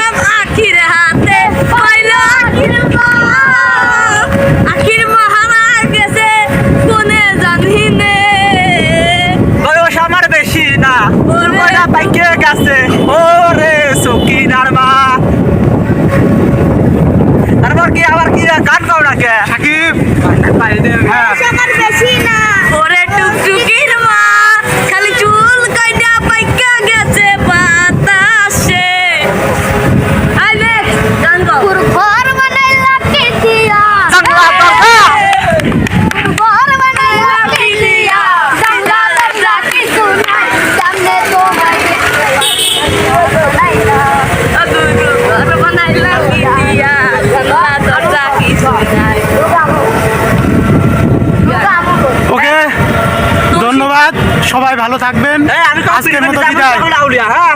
দিলাম আখির হাতে পাইলো আখির মা আখির মা হারা গেছে কোনে জানিনে বয়স আমার বেশি না বয়স পাইকে গেছে ওরে সকিনার মা তারপর কি আবার কি গান গাও না কে সাকিব আমার বেশি না ওরে টুকটুকির মা খালি চুল কাইটা পাইকা গেছে বাতাসে আইলে গান গাও ঘর বানাইলা কি দিয়া জানলা দরজা ঘর বানাইলা কি দিয়া জানলা দরজা কিছু নাই সামনে তোমায় ঘর বানাইলা কি দিয়া জানলা দরজা কিছু নাই ওকে ধন্যবাদ, সবাই ভালো থাকবেন। আমি আজকের মতো বিদায়। হ্যাঁ